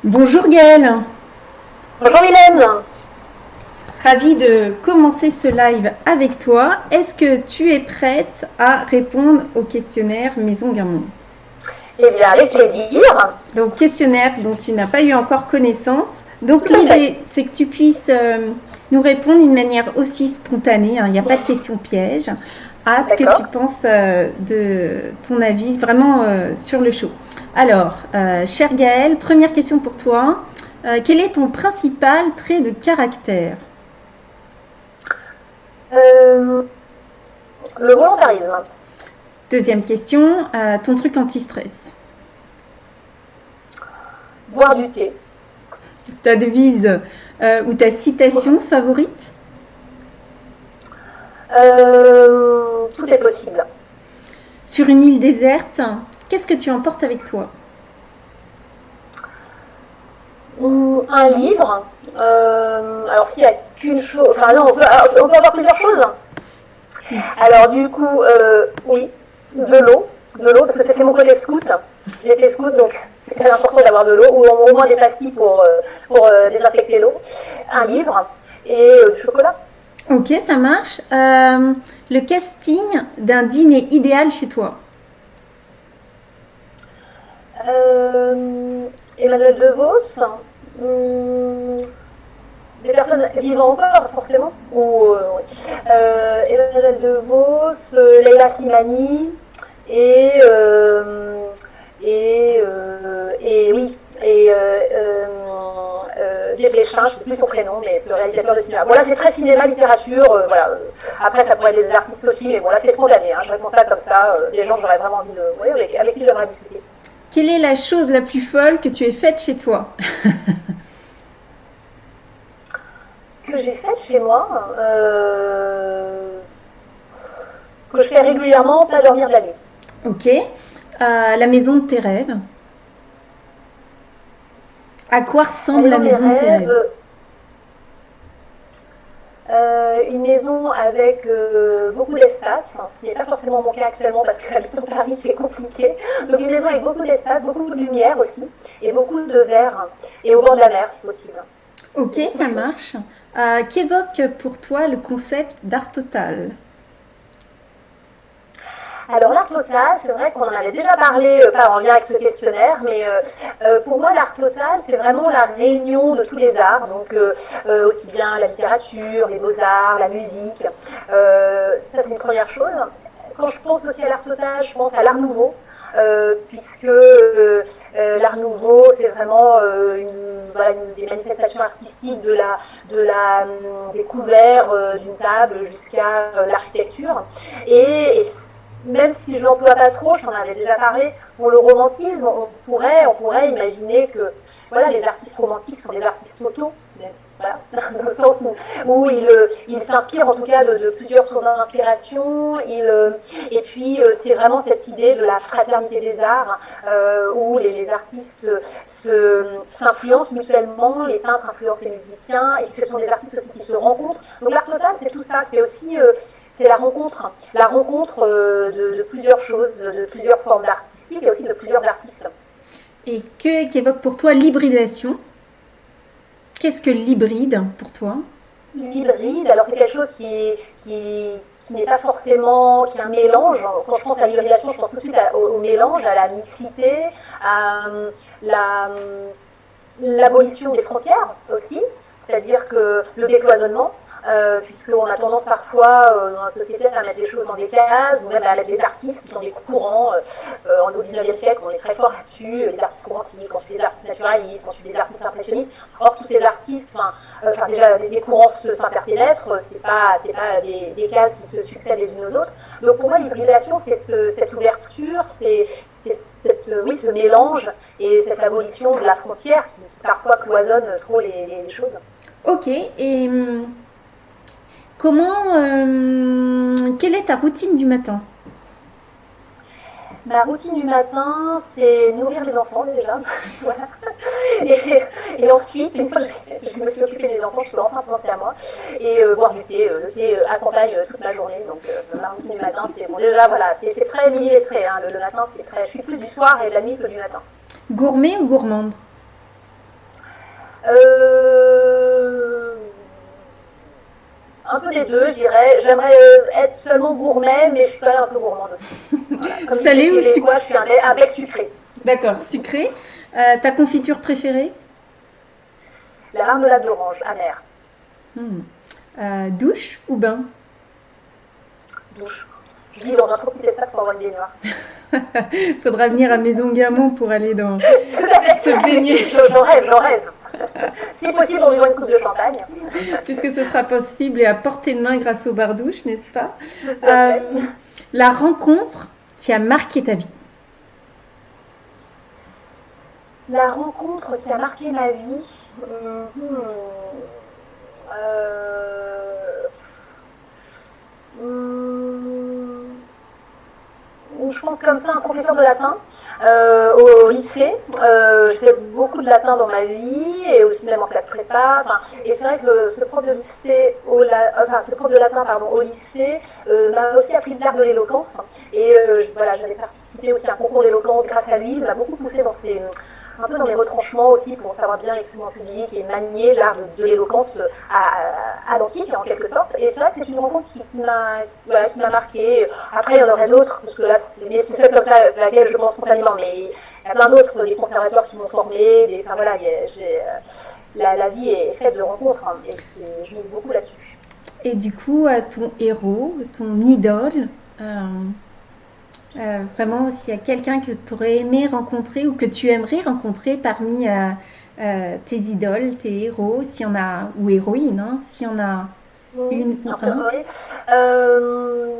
Bonjour Gaëlle, Bonjour Mylène. ravie de commencer ce live avec toi. Est-ce que tu es prête à répondre au questionnaire Maison Guermont? Eh bien, avec plaisir. Donc questionnaire dont tu n'as pas eu encore connaissance. Donc Tout à fait. l'idée c'est que tu puisses nous répondre d'une manière aussi spontanée, hein, il n'y a pas de questions pièges, à ce que tu D'accord. penses de ton avis vraiment sur le show. Alors, chère Gaëlle, première question pour toi. Quel est ton principal trait de caractère? Euh, le volontarisme. Deuxième question, ton truc anti-stress. Boire du thé. Ta devise ou ta citation favorite? Tout est possible. Sur une île déserte, qu'est-ce que tu emportes avec toi? Un livre. Alors, s'il n'y a qu'une chose. Enfin, non, on peut avoir plusieurs choses. Alors, du coup, oui, de l'eau. De l'eau, parce que c'est mon côté scout. J'étais scout, donc c'est quand même important d'avoir de l'eau, ou au moins des pastilles pour désinfecter l'eau. Un livre et du chocolat. Ok, ça marche. Le casting d'un dîner idéal chez toi. Emmanuel DeVos, hum, des personnes vivant encore, forcément. Emmanuel DeVos, Leila Slimani et, oui, Desplechin, je ne sais plus son prénom, mais c'est le réalisateur de cinéma. Bon, là, c'est très cinéma, littérature, voilà. Après, ça pourrait être des artistes aussi, mais bon, là, c'est spontané, hein. Je réponds ça comme ça, des gens que j'aurais vraiment envie de. Oui, avec qui j'aimerais discuter. Quelle est la chose la plus folle que tu aies faite chez toi? Que j'ai faite chez moi, que je fais régulièrement, pas dormir de la nuit. Ok. La maison de tes rêves. À quoi La ressemble la maison de mes maison de tes rêves? rêves, une maison avec beaucoup d'espace, ce qui n'est pas forcément mon cas actuellement parce que habiter en Paris c'est compliqué. Donc une maison avec beaucoup d'espace, beaucoup de lumière aussi, et beaucoup de verre, et au bord de la mer si possible. Ok, C'est beaucoup ça chouette. marche. Qu'évoque pour toi le concept d'art total? Alors l'art total, c'est vrai qu'on en avait déjà parlé, pas en lien avec ce questionnaire, mais pour moi l'art total, c'est vraiment la réunion de tous les arts, donc aussi bien la littérature, les beaux-arts, la musique. Ça c'est une première chose. Quand je pense aussi à l'art total, je pense à l'art nouveau. Puisque l'art nouveau, c'est vraiment voilà, des manifestations artistiques de la découverte d'une table jusqu'à l'architecture. Et même si je l'emploie pas trop, je t'en avais déjà parlé, pour le romantisme, on pourrait imaginer que voilà, les artistes romantiques sont des artistes totaux, voilà, dans le sens où ils s'inspirent en tout cas de plusieurs sources d'inspiration. Et puis c'est vraiment cette idée de la fraternité des arts où les artistes s'influencent mutuellement, les peintres influencent les musiciens, et ce sont des artistes aussi qui se rencontrent. Donc l'art total, c'est tout ça, c'est aussi c'est la rencontre de plusieurs choses, de plusieurs formes artistiques et aussi de plusieurs artistes. Et qu'évoque pour toi l'hybridation? Qu'est-ce que l'hybride pour toi? L'hybride, alors c'est quelque chose qui n'est pas forcément, qui est un mélange. Quand je pense à l'hybridation, je pense tout de suite au mélange, à la mixité, à la, l'abolition des frontières aussi, c'est-à-dire que le décloisonnement, puisqu'on a tendance parfois dans la société à mettre les choses dans des cases, ou même à mettre des artistes qui sont des courants. Au 19e siècle, on est très fort là-dessus, les artistes romantiques, ensuite les artistes naturalistes, ensuite les artistes impressionnistes. Or, tous ces artistes, déjà, les courants s'interpénètrent, c'est pas des cases qui se succèdent les unes aux autres. Donc, pour moi, l'hybridation, c'est cette ouverture, c'est oui, ce mélange et cette abolition de la frontière qui parfois cloisonne trop les choses. Ok, et quelle est ta routine du matin? Ma routine du matin, c'est nourrir les enfants déjà. Voilà. Et ensuite, une fois que je me suis occupée des enfants, je peux enfin penser à moi et boire du thé. Le thé accompagne toute ma journée. Donc ma routine du matin, c'est bon, déjà voilà, c'est très millimétré. Hein. Le matin, c'est très. Je suis plus du soir et de la nuit que du matin. Gourmet ou gourmande? Euh, un peu des deux, je dirais. J'aimerais être seulement gourmet, mais je suis quand même un peu gourmande aussi. Voilà. Comme disent Salé les ou sucré? Québécois, je suis un bec sucré. D'accord, sucré. Ta confiture préférée? La marmelade d'orange, amère, Hmm. Douche ou bain? douche. Je vis dans un trop petit espace pour avoir une baignoire. Faudra venir à Maison Gamon pour aller dans Tout à se fait. baigner, J'en rêve, j'en rêve. Si possible, on lui une coupe de champagne. puisque ce sera possible et à portée de main grâce au bar-douche, n'est-ce pas? Tout à Euh, fait. la rencontre qui a marqué ta vie. La rencontre qui a marqué ma vie. Euh, hum, je pense comme ça, un professeur de latin au lycée. J'ai fait beaucoup de latin dans ma vie et aussi même en classe prépa. Enfin, et c'est vrai que ce prof de lycée, ce prof de latin pardon, au lycée m'a aussi appris l'art de l'éloquence. Et voilà, j'avais participé aussi à un concours d'éloquence grâce à lui. Il m'a beaucoup poussé un peu dans mes retranchements aussi pour savoir bien exprimer en public et manier l'art de l'éloquence à l'antique en quelque sorte. Et c'est vrai que c'est une rencontre qui m'a marqué. Après il y en aurait d'autres parce que là c'est celle comme ça à laquelle je pense spontanément, mais il y a plein d'autres, des conservateurs qui m'ont formé, enfin voilà, la vie est faite de rencontres hein, et je mise beaucoup là-dessus. Et du coup, ton héros, ton idole, vraiment, s'il y a quelqu'un que tu aurais aimé rencontrer ou que tu aimerais rencontrer parmi tes idoles, tes héros, s'il y en a, ou héroïnes, hein, s'il y en a une ou un. Oui. Euh,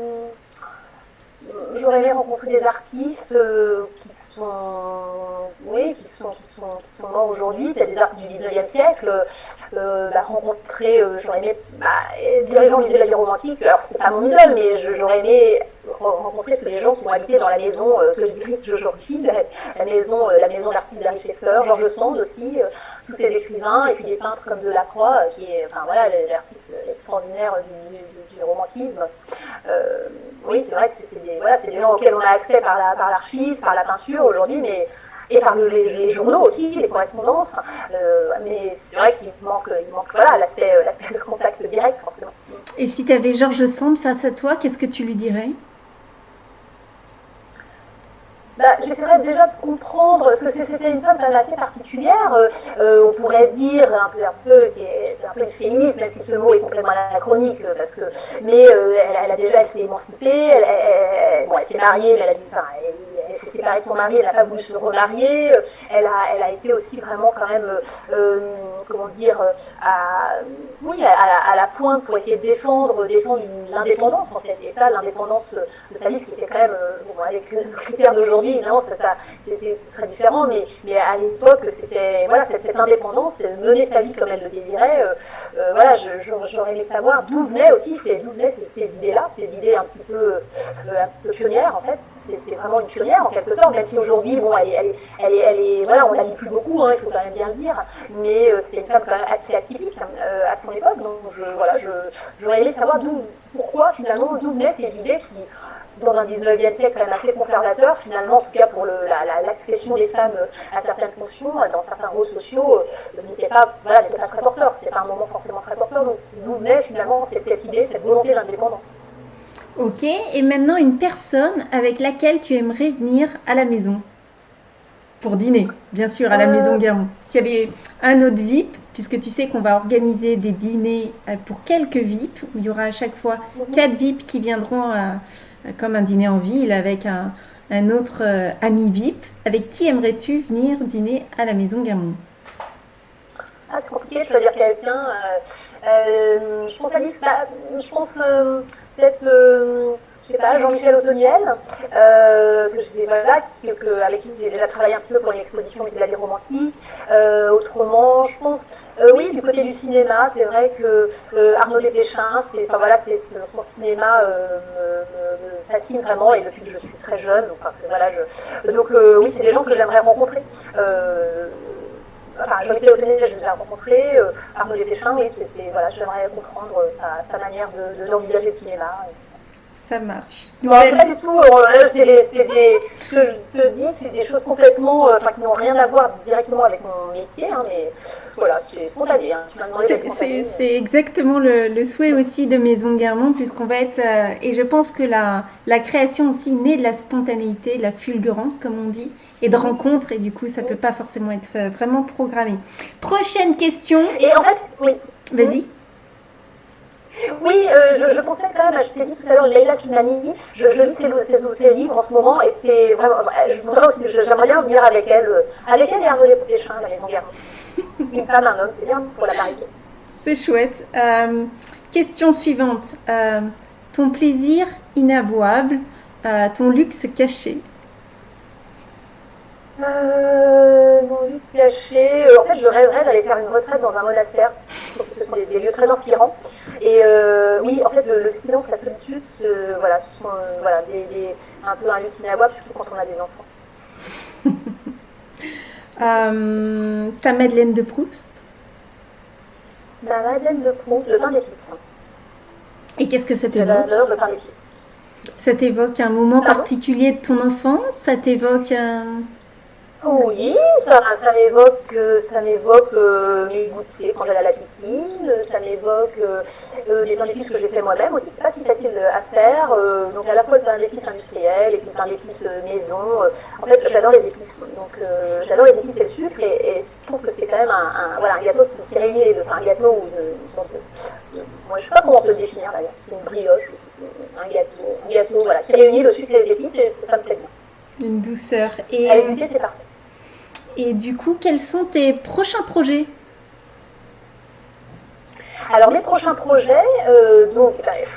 J'aurais aimé rencontrer des artistes qui sont morts aujourd'hui, des artistes du 19e siècle, j'aurais aimé dirigeants du musée de la vie romantique, alors c'était pas mon idole, mais j'aurais aimé rencontrer tous les gens qui ont habité dans la maison que je dirige aujourd'hui, la maison de l'artiste Larry Schaeffer, Georges Sand aussi, tous ces écrivains, et puis des peintres comme Delacroix, qui est enfin, voilà, l'artiste extraordinaire du romantisme. Oui, c'est vrai que c'est des gens auxquels on a accès par l'archive, par la peinture aujourd'hui, mais et par les journaux aussi, les correspondances. Mais c'est vrai qu'il manque voilà, l'aspect de contact direct, forcément. Et si tu avais Georges Sand face à toi, qu'est-ce que tu lui dirais? J'essaierais déjà de comprendre, parce que c'était une femme quand même assez particulière, on pourrait dire qui est un peu une féministe, même si ce mot est complètement anachronique, mais elle s'est émancipée, elle s'est mariée, mais elle s'est séparée de son mari, elle n'a pas voulu se remarier, elle a été aussi vraiment quand même, comment dire, à la pointe pour essayer de défendre l'indépendance en fait, et ça, l'indépendance de sa vie, ce qui était quand même, avec les critères d'aujourd'hui, évidemment, c'est très différent, mais à l'époque, c'était voilà, cette indépendance, mener sa vie comme elle le désirait. Voilà, j'aurais aimé savoir d'où venaient ces idées-là, ces idées un petit peu pionnières en fait. C'est vraiment une pionnière en quelque sorte, même si aujourd'hui, bon, elle est, voilà, on la lit plus beaucoup, hein, il faut quand même bien le dire, mais c'était une femme quand même assez atypique à son époque. Donc j'aurais aimé savoir pourquoi finalement, d'où venaient ces idées qui dans un 19e siècle quand même assez conservateur, finalement, en tout cas pour l'accession des femmes à certaines fonctions, dans certains rôles sociaux, n'était pas très porteur, c'était pas un moment forcément très porteur, donc d'où venait finalement cette idée, cette volonté d'indépendance. Ok, et maintenant une personne avec laquelle tu aimerais venir à la maison pour dîner, bien sûr, à la maison Guéron. S'il y avait un autre VIP, puisque tu sais qu'on va organiser des dîners pour quelques VIP, où il y aura à chaque fois 4 VIP qui viendront comme un dîner en ville avec un autre ami VIP. Avec qui aimerais-tu venir dîner à la maison Guéron? Ah, c'est compliqué de choisir quelqu'un. Je pense à je pense peut-être, je sais pas, Jean-Michel Autoniel, avec qui j'ai déjà travaillé un petit peu pour une exposition de la vie romantique. Autrement, je pense, oui, du côté du cinéma, c'est vrai que Arnaud Desplechin, son cinéma me fascine vraiment, et depuis que je suis très jeune, oui, c'est des gens que j'aimerais rencontrer. Jean-Michel Autoniel, je l'ai déjà rencontré, Arnaud Desplechin, oui, j'aimerais comprendre sa manière d'envisager le cinéma. Ça marche. Bon, pas du tout. Ce que je te dis, c'est des choses complètement, qui n'ont rien à voir directement avec mon métier, hein, mais voilà, c'est spontané. Hein. Tu m'as demandé d'être spontané. C'est exactement le souhait aussi de Maison Guermantes, puisqu'on va être. Et je pense que la création aussi naît de la spontanéité, de la fulgurance, comme on dit, et de rencontres, et du coup, ça peut pas forcément être vraiment programmé. Prochaine question. Et en fait, oui. Vas-y. Oui, je pensais quand même, je t'ai dit tout à l'heure, Leila Slimani, je lis ses livres en ce moment, et c'est vraiment, je voudrais aussi, j'aimerais bien venir avec elle et Arnaud Desplechin, la Maison Guermantes. Une femme, un homme, c'est bien pour la parité. C'est chouette. Question suivante. Ton plaisir inavouable, ton luxe caché. Mon luxe caché. En fait, je rêverais d'aller faire une retraite dans un monastère. Je trouve que ce sont des lieux très inspirants. Et oui, en fait, le silence, la solitude, voilà, ce sont un peu un luxe inavouable, surtout quand on a des enfants. Ta Madeleine de Proust. Ma Madeleine de Proust, le pain d'épices. Et qu'est-ce que ça t'évoque? J'adore le pain d'épices. Ça t'évoque un moment particulier de ton enfance? Ça t'évoque un... Oui, ça m'évoque mes goûters quand j'allais à la piscine, ça m'évoque les pains d'épices que j'ai fait moi-même aussi, c'est pas si facile à faire, donc à la fois le pain d'épices industriel et puis le pain d'épices maison, en fait j'adore les épices, donc j'adore les épices et le sucre et je trouve que c'est quand même un gâteau qui réunit les deux, enfin un gâteau ou une sorte de, moi je sais pas comment on peut le définir d'ailleurs, c'est une brioche, c'est un gâteau voilà, qui réunit le sucre et les épices et ça me plaît bien. Une douceur. Et avec goûter c'est parfait. Et du coup, quels sont tes prochains projets? Alors mes prochains projets,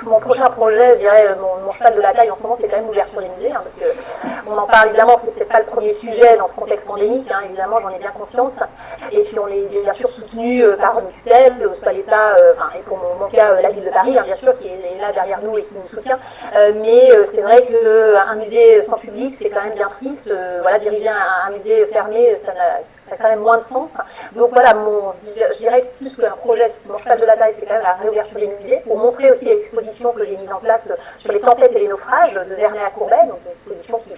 mon prochain projet, je dirais, mon cheval de la taille en ce moment, c'est quand même l'ouverture des musées, hein, parce que on en parle évidemment, c'est peut-être pas le premier sujet dans ce contexte pandémique, hein, évidemment, j'en ai bien conscience. Et puis on est bien sûr soutenu par une tutelle, soit l'État, et pour mon cas, la ville de Paris, hein, bien sûr, qui est là derrière nous et qui nous soutient. Mais c'est vrai qu'un musée sans public, c'est quand même bien triste. Voilà, diriger un musée fermé, ça a quand même moins de sens. Donc voilà, je dirais que plus qu'un projet, mon cheval de la taille, c'est quand même la réouverture des musées, pour montrer aussi l'exposition que j'ai mise en place sur les tempêtes et les naufrages de Vernet à Courbet, donc une exposition qui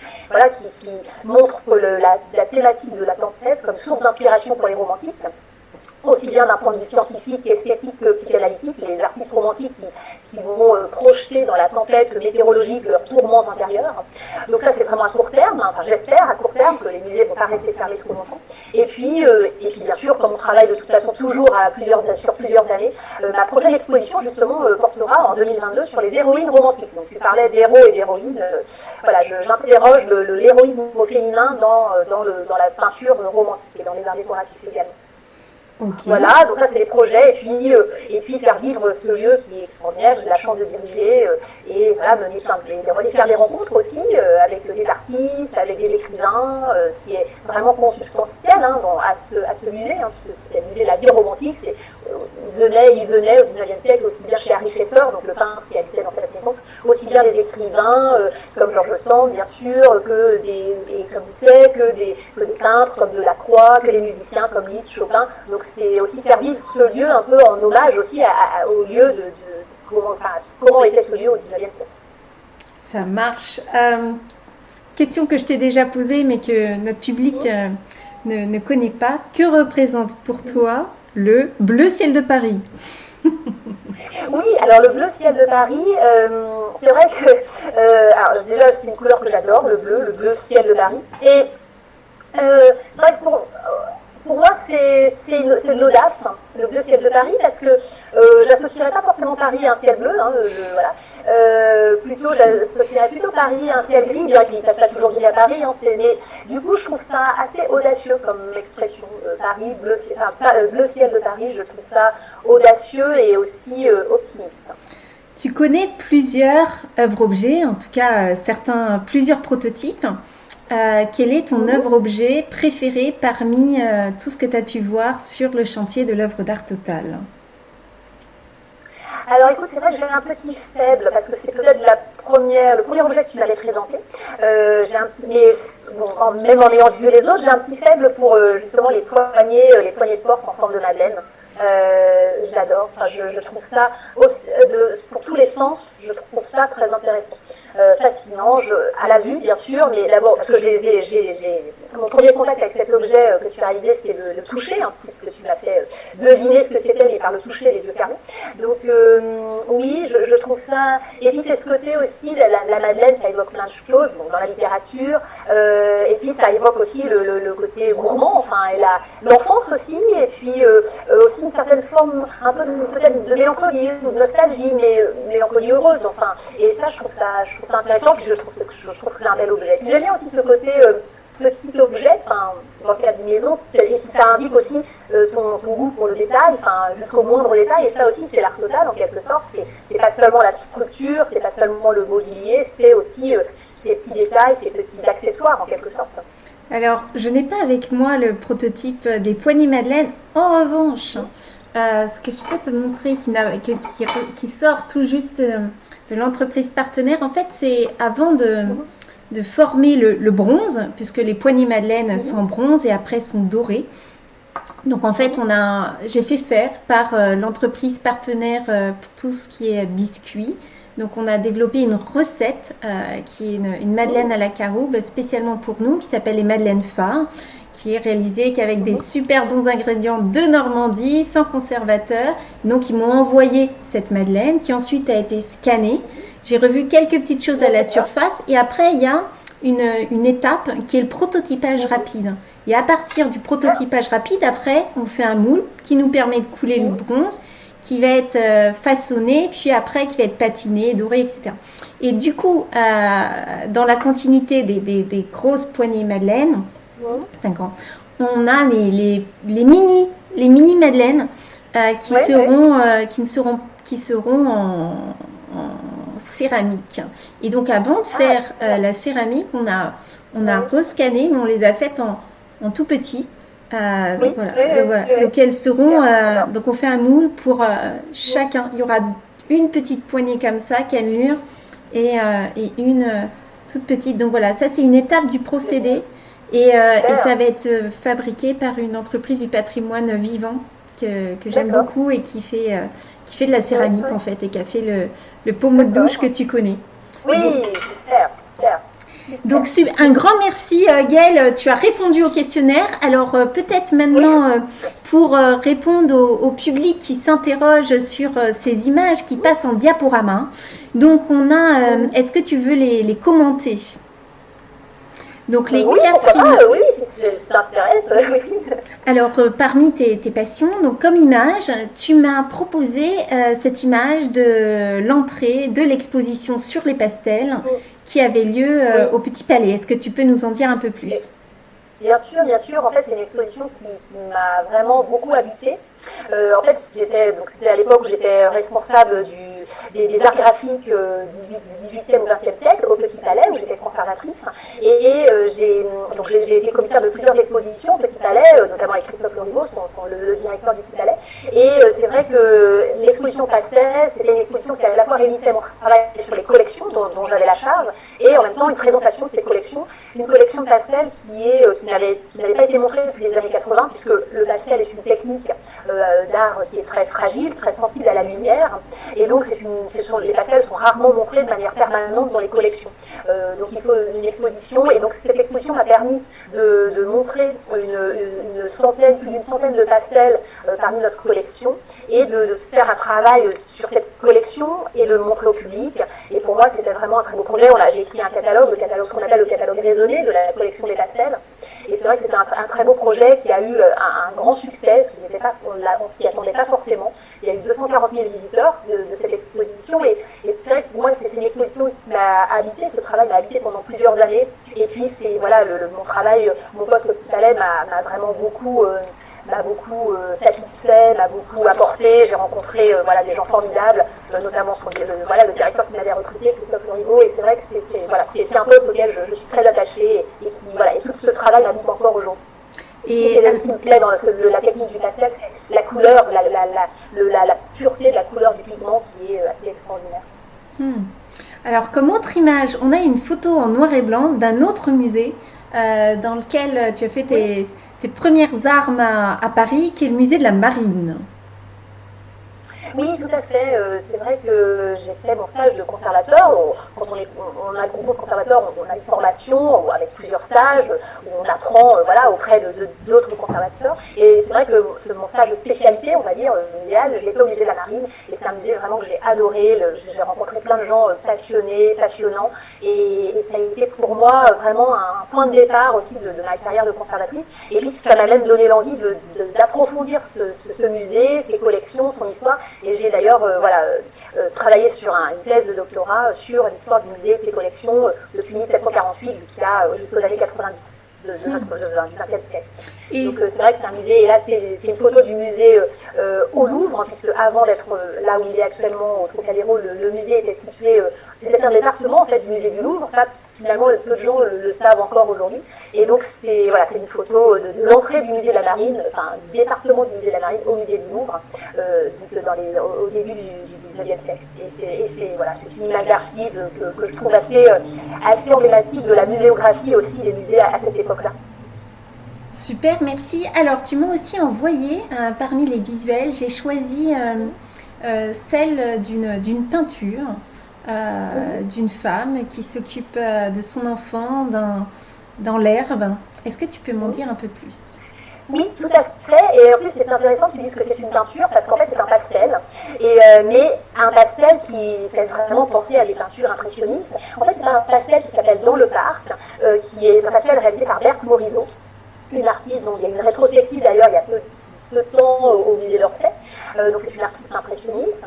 montre la thématique de la tempête comme source d'inspiration pour les romantiques, aussi bien d'un point de vue scientifique, esthétique que psychanalytique, les artistes romantiques qui vont projeter dans la tempête météorologique leurs tourments intérieurs. Donc ça c'est vraiment à court terme, enfin j'espère à court terme que les musées ne vont pas rester fermés trop longtemps. Et puis bien sûr, comme on travaille de toute façon toujours sur plusieurs années, ma prochaine exposition justement portera en 2022 sur les héroïnes romantiques. Donc tu parlais d'héros et d'héroïnes, voilà, j'interroge l'héroïsme féminin dans la peinture romantique et dans les arts décoratifs également. Okay. Voilà, donc ça c'est les projets, et puis faire vivre ce lieu qui est extraordinaire, j'ai de la chance de diriger, et voilà, faire des rencontres aussi avec des artistes, avec des écrivains, ce qui est vraiment consubstantiel hein, à ce musée, hein, puisque c'est le musée de la ville romantique, il venait au 19e siècle aussi bien chez Harry Schaeffer, donc le peintre qui habitait dans cette maison, aussi bien des écrivains comme Georges Sand, bien sûr, que comme Musset, que des peintres comme Delacroix, que les musiciens comme Liszt, Chopin. Donc c'est aussi faire vivre ce lieu un peu en hommage aussi au lieu comment était ce lieu au 19e siècle. Ça marche. Question que je t'ai déjà posée mais que notre public ne connaît pas. Que représente pour toi le bleu ciel de Paris? Oui, alors le bleu ciel de Paris, c'est vrai que alors déjà c'est une couleur que j'adore, le bleu ciel de Paris. Et c'est vrai que pour moi, c'est de l'audace, hein, le bleu ciel de Paris, parce que j'associerais pas forcément Paris à un ciel bleu, hein, voilà. J'associerais plutôt Paris à un ciel gris, bien qu'il ne fasse pas toujours gris à Paris, hein, mais du coup, je trouve ça assez audacieux comme expression, Paris, bleu ciel de Paris, je trouve ça audacieux et aussi optimiste. Tu connais plusieurs œuvres-objets, en tout cas plusieurs prototypes. Quel est ton œuvre-objet préféré parmi tout ce que tu as pu voir sur le chantier de l'œuvre d'art totale? Alors écoute, c'est vrai que j'ai un petit faible, parce que c'est peut-être le premier objet que tu m'avais présenté. Même en ayant vu les autres, j'ai un petit faible pour justement les poignées de porte en forme de madeleine. J'adore, enfin, je trouve ça, pour tous les sens, je trouve ça très intéressant, fascinant, à la vue bien sûr, mais d'abord parce que mon premier contact avec cet objet que tu as réalisé, c'est le toucher, hein, puisque tu m'as fait deviner ce que c'était, mais par le toucher, les yeux fermés. Donc oui, je trouve ça, et puis c'est ce côté aussi, la Madeleine, ça évoque plein de choses, donc dans la littérature, et puis ça évoque aussi le côté gourmand, enfin, et l'enfance aussi, et puis aussi une certaine forme un peu peut-être de mélancolie ou de nostalgie, mais mélancolie heureuse, enfin. Et ça, je trouve ça intéressant, puis je trouve que c'est un bel objet. J'aime bien aussi ce côté petit objet, enfin, dans le cas d'une maison, et puis ça indique aussi ton goût pour le détail, enfin, jusqu'au moindre détail, et ça aussi, c'est l'art total, en quelque sorte. C'est pas seulement la structure, c'est pas seulement le mobilier, c'est aussi ces petits détails, ces petits accessoires, en quelque sorte. Alors, je n'ai pas avec moi le prototype des poignées Madeleine. En revanche, ce que je peux te montrer qui sort tout juste de l'entreprise partenaire, en fait, c'est avant de former le bronze, puisque les poignées Madeleine sont en bronze et après sont dorées. Donc en fait, j'ai fait faire par l'entreprise partenaire pour tout ce qui est biscuits. Donc on a développé une recette qui est une madeleine à la caroube spécialement pour nous, qui s'appelle les madeleines phares, qui est réalisée qu'avec des super bons ingrédients de Normandie, sans conservateur. Donc ils m'ont envoyé cette madeleine qui ensuite a été scannée. J'ai revu quelques petites choses à la surface et après il y a une étape qui est le prototypage rapide. Et à partir du prototypage rapide, après on fait un moule qui nous permet de couler le bronze, qui va être façonné, puis après qui va être patiné, doré, etc. Et du coup, dans la continuité des grosses poignées Madeleine, on a les mini Madeleine qui seront en céramique. Et donc avant de faire la céramique, on a rescanné, mais on les a faites en tout petit. Donc elles seront. Donc on fait un moule pour chacun. Il y aura une petite poignée comme ça, cannelure, et une toute petite. Donc voilà, ça c'est une étape du procédé, et ça va être fabriqué par une entreprise du patrimoine vivant que j'aime beaucoup et qui fait de la céramique en fait, et qui a fait le pommeau de douche que tu connais. Oui, super. Donc un grand merci Gaëlle, tu as répondu au questionnaire. Alors peut-être maintenant pour répondre au public qui s'interroge sur ces images qui passent en diaporama. Donc est-ce que tu veux les commenter? Donc les quatre images. Oui, si ça t'intéresse. Oui. Alors parmi tes passions, donc comme image, tu m'as proposé cette image de l'entrée de l'exposition sur les pastels qui avait lieu au Petit Palais. Est-ce que tu peux nous en dire un peu plus? Bien sûr. En fait, c'est une exposition qui m'a vraiment beaucoup habitée. En fait, c'était à l'époque où j'étais responsable des arts graphiques du 18e ou 20e siècle au Petit Palais, où j'étais conservatrice. Et j'ai été commissaire de plusieurs expositions au Petit Palais, notamment avec Christophe Lorigot, le directeur du Petit Palais. Et c'est vrai que l'exposition pastel, c'était une exposition qui à la fois réunissait mon travail sur les collections dont j'avais la charge, et en même temps une présentation de ces collections. Une collection de pastel qui n'avait pas été montrée depuis les années 80, puisque le pastel est une technique d'art qui est très fragile, très sensible à la lumière, et donc les pastels sont rarement montrés de manière permanente dans les collections. Donc il faut une exposition, et donc cette exposition m'a permis de montrer plus d'une centaine de pastels parmi notre collection, et de faire un travail sur cette collection et de le montrer au public. Et pour moi, c'était vraiment un très beau projet. J'ai écrit un catalogue, ce qu'on appelle le catalogue raisonné de la collection des pastels. Et c'est vrai que c'était un très beau projet qui a eu un grand succès, on s'y attendait pas forcément. Il y a eu 240 000 visiteurs de cette exposition, et c'est vrai que pour moi, c'est une exposition qui m'a habité, ce travail m'a habité pendant plusieurs années. Et puis, mon travail, mon poste au Petit Palais m'a vraiment beaucoup satisfait, m'a beaucoup apporté. J'ai rencontré des gens formidables, notamment le directeur qui m'avait recruté, Christophe Lorigot, et c'est vrai que c'est un poste auquel je suis très attachée, et tout ce travail m'habite encore aujourd'hui. Et c'est ce qui me plaît dans la technique du pastel, c'est la couleur, la pureté de la couleur du pigment qui est assez extraordinaire. Alors comme autre image, on a une photo en noir et blanc d'un autre musée dans lequel tu as fait tes premières armes à Paris, qui est le musée de la Marine. Oui, tout à fait. C'est vrai que j'ai fait mon stage de conservateur. Quand on a le concours de conservateur, on a une formation avec plusieurs stages où on apprend voilà, auprès d'autres conservateurs. Et c'est vrai que mon stage de spécialité, on va dire, muséal, je l'ai fait au musée de la Marine. Et c'est un musée vraiment que j'ai adoré. J'ai rencontré plein de gens passionnés, passionnants. Et ça a été pour moi vraiment un point de départ aussi de ma carrière de conservatrice. Et puis ça m'a même donné l'envie d'approfondir ce musée, ses collections, son histoire. Et j'ai d'ailleurs travaillé sur une thèse de doctorat sur l'histoire du musée et ses collections depuis 1748 jusqu'aux années 90 du XXe siècle. Donc c'est vrai que c'est un musée, et là c'est une photo du musée au Louvre, hein, puisque avant d'être là où il est actuellement, au Trocadéro, le musée était situé, c'était un département en fait du musée du Louvre, ça finalement peu de gens le savent encore aujourd'hui, et donc c'est une photo de l'entrée du musée de la Marine, enfin du département du musée de la Marine au musée du Louvre, donc au début du XIXe siècle. Et c'est une image d'archive que je trouve assez emblématique de la muséographie aussi des musées à cette époque-là. Super, merci. Alors, tu m'as aussi envoyé, parmi les visuels, j'ai choisi celle d'une peinture d'une femme qui s'occupe de son enfant dans l'herbe. Est-ce que tu peux m'en dire un peu plus? Oui, tout à fait. Et en plus, c'est intéressant que tu dises que c'est une peinture parce qu'en fait, c'est un pastel. Mais un pastel qui fait vraiment penser à des peintures impressionnistes. En fait, c'est un pastel qui s'appelle Dans le parc, qui est un pastel réalisé par Berthe Morisot, une artiste dont il y a une rétrospective d'ailleurs il y a peu de temps au musée d'Orsay. Donc c'est une artiste impressionniste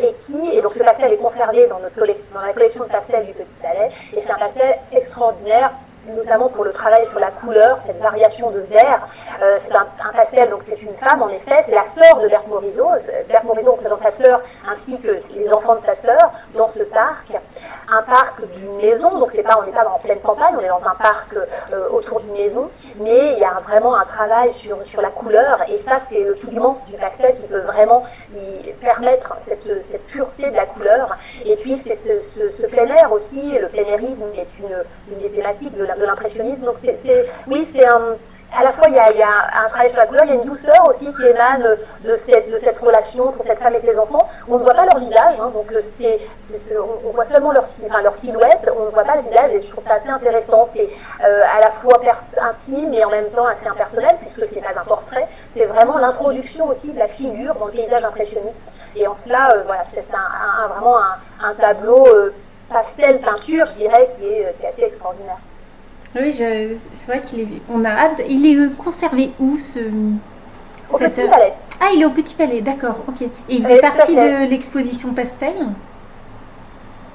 et donc ce pastel est conservé dans la collection de pastels du Petit Palais. Et c'est un pastel extraordinaire, notamment pour le travail sur la couleur, cette variation de vert. C'est un pastel, donc c'est une femme en effet, c'est la sœur de Berthe Morisot. Berthe Morisot représente sa sœur ainsi que les enfants de sa sœur dans ce parc. Un parc d'une maison, donc on n'est pas en pleine campagne, on est dans un parc autour d'une maison, mais il y a vraiment un travail sur la couleur, et ça c'est le pigment du pastel qui peut vraiment y permettre cette pureté de la couleur. Et puis c'est ce plein air aussi, le plein airisme est une des thématiques de l'impressionnisme. Donc à la fois il y a un travail sur la couleur, il y a une douceur aussi qui émane de cette relation entre cette femme et ses enfants. On ne voit pas leur visage, hein, donc on voit seulement leur silhouette, on ne voit pas le visage, et je trouve ça assez intéressant. C'est à la fois intime et en même temps assez impersonnel, puisque ce n'est pas un portrait, c'est vraiment l'introduction aussi de la figure dans le paysage impressionniste. Et en cela, c'est vraiment un tableau pastel peinture, je dirais, qui est assez extraordinaire. Oui, c'est vrai on a hâte. Il est conservé où Au Petit Palais. Ah, il est au Petit Palais, d'accord, ok. Et il faisait partie de l'exposition pastel?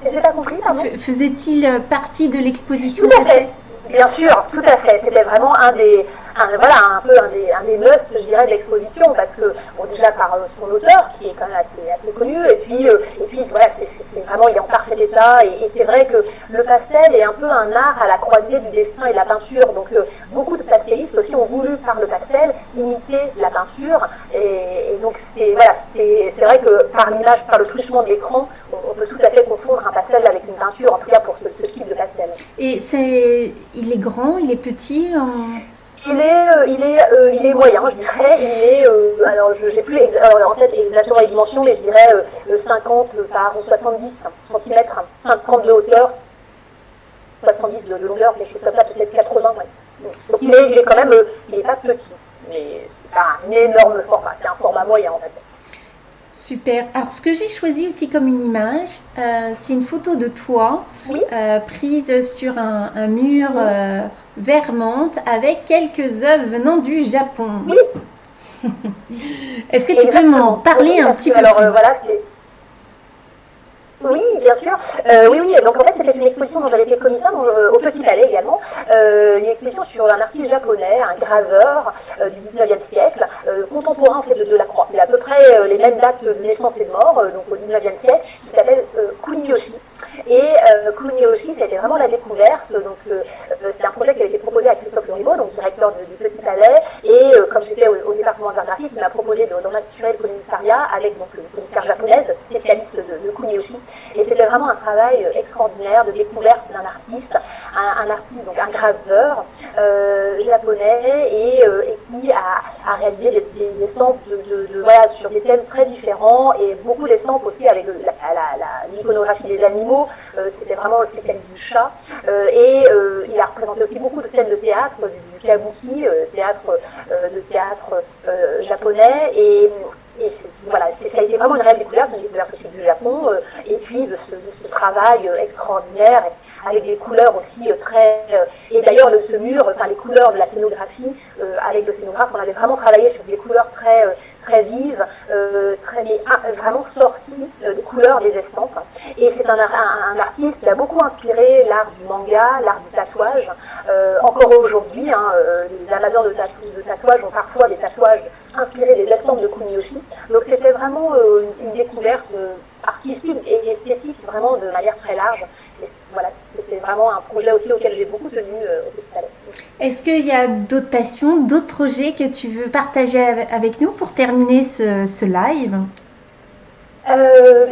J'ai pas compris, pardon. Faisait-il partie de l'exposition pastel? Tout à fait. Bien sûr, tout à fait. C'était vraiment un des musts, je dirais, de l'exposition, parce que, bon, déjà par son auteur, qui est quand même assez connu, et puis c'est vraiment, il est en parfait état, et c'est vrai que le pastel est un peu un art à la croisée du dessin et de la peinture. Donc, beaucoup de pastellistes aussi ont voulu, par le pastel, imiter la peinture, et donc c'est vrai que par l'image, par le truchement de l'écran, on peut tout à fait confondre un pastel avec une peinture, en tout cas pour ce type de pastel. Et il est grand, il est petit Il est moyen, je dirais. Alors je n'ai plus en tête exactement les dimensions, mais je dirais 50 par 70 cm, 50 de hauteur, 70 de longueur, quelque chose comme ça, peut-être 80. Ouais. Donc il est quand même, il n'est pas petit, mais c'est pas un énorme format, c'est un format moyen en fait. Super. Alors, ce que j'ai choisi aussi comme une image, c'est une photo de toi, oui. Prise sur un mur vert menthe avec quelques œuvres venant du Japon. Oui. Est-ce que tu peux m'en parler un petit peu plus? Oui, bien sûr. Oui. Donc en fait, c'était une exposition dont j'avais été commissaire au Petit Palais également. Une exposition sur un artiste japonais, un graveur du 19e siècle, contemporain en fait de Delacroix. Il a à peu près les mêmes dates de naissance et de mort, donc au 19e siècle, qui s'appelle Kuniyoshi. Et Kunioshi, ça a été vraiment la découverte. Donc, c'est un projet qui a été proposé à Christophe Lorimeau, donc directeur du Petit Palais. Et comme j'étais au département des arts graphiques, il m'a proposé d'en assurer le commissariat avec donc une commissaire japonaise, spécialiste de Kunioshi. Et c'était vraiment un travail extraordinaire de découverte d'un artiste, un artiste, donc un graveur japonais et qui a réalisé des estampes voilà, sur des thèmes très différents et beaucoup d'estampes aussi avec l'iconographie des animaux. C'était vraiment le spécialiste du chat. Et il a représenté aussi beaucoup de scènes de théâtre, du kabuki, théâtre japonais. Et voilà, ça a été vraiment une réelle découverte aussi du Japon, et puis de ce travail extraordinaire, avec des couleurs aussi et d'ailleurs ce mur, enfin les couleurs de la scénographie, avec le scénographe, on avait vraiment travaillé sur des couleurs très vives, vraiment sorties des couleurs des estampes. Et c'est un artiste qui a beaucoup inspiré l'art du manga, l'art du tatouage. Encore aujourd'hui, les amateurs de tatouage ont parfois des tatouages inspirés des estampes de Kunioshi. Donc c'était vraiment une découverte artistique et esthétique vraiment de manière très large. Et voilà, c'est vraiment un projet aussi auquel j'ai beaucoup tenu au Petit Palais. Est-ce qu'il y a d'autres passions, d'autres projets que tu veux partager avec nous pour terminer ce live?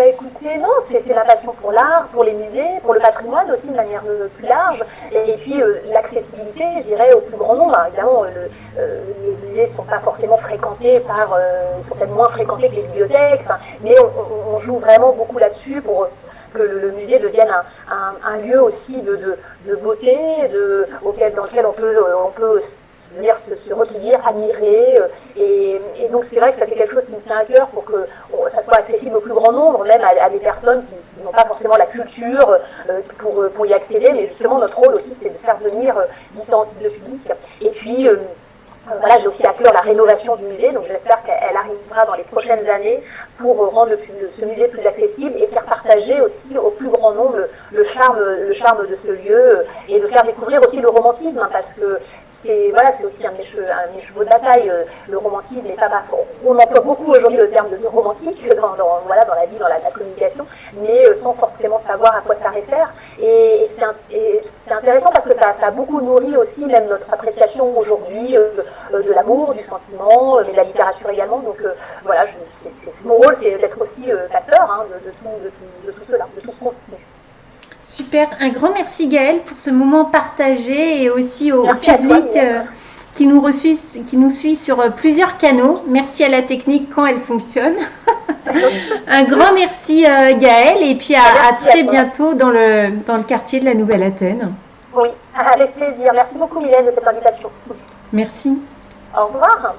Écoutez, non, c'est ma passion pour l'art, pour les musées, pour le patrimoine aussi de manière plus large, et puis l'accessibilité, je dirais, au plus grand nombre. Évidemment, les musées ne sont pas forcément fréquentés sont peut-être moins fréquentés que les bibliothèques, mais on joue vraiment beaucoup là-dessus pour que le musée devienne un lieu aussi de beauté, dans lequel on peut venir se recueillir, admirer. Et donc c'est vrai que ça c'est quelque chose qui me tient à cœur pour que ça soit accessible au plus grand nombre, même à des personnes qui n'ont pas forcément la culture pour y accéder. Mais justement notre rôle aussi c'est de faire venir différents types de publics. Et puis voilà, j'ai aussi à cœur la rénovation du musée, donc j'espère qu'elle arrivera dans les prochaines années pour rendre ce musée plus accessible et faire partager aussi au plus grand nombre le charme de ce lieu et de faire découvrir aussi le romantisme, parce que c'est aussi un de mes chevaux de bataille. Le romantisme n'est pas on emploie beaucoup aujourd'hui le terme de romantique dans la vie, dans la communication, mais sans forcément savoir à quoi ça réfère. Et c'est intéressant parce que ça a beaucoup nourri aussi même notre appréciation aujourd'hui de l'amour, du sentiment, mais de la littérature également. Donc voilà, mon rôle, c'est d'être aussi passeur de tout cela, de tout ce contenu. Super, un grand merci Gaëlle pour ce moment partagé et aussi au public qui nous suit sur plusieurs canaux. Merci à la technique quand elle fonctionne. Un grand merci Gaëlle et puis à très bientôt dans le quartier de la Nouvelle-Athènes. Oui, avec plaisir. Merci beaucoup Mylène de cette invitation. Merci. Au revoir.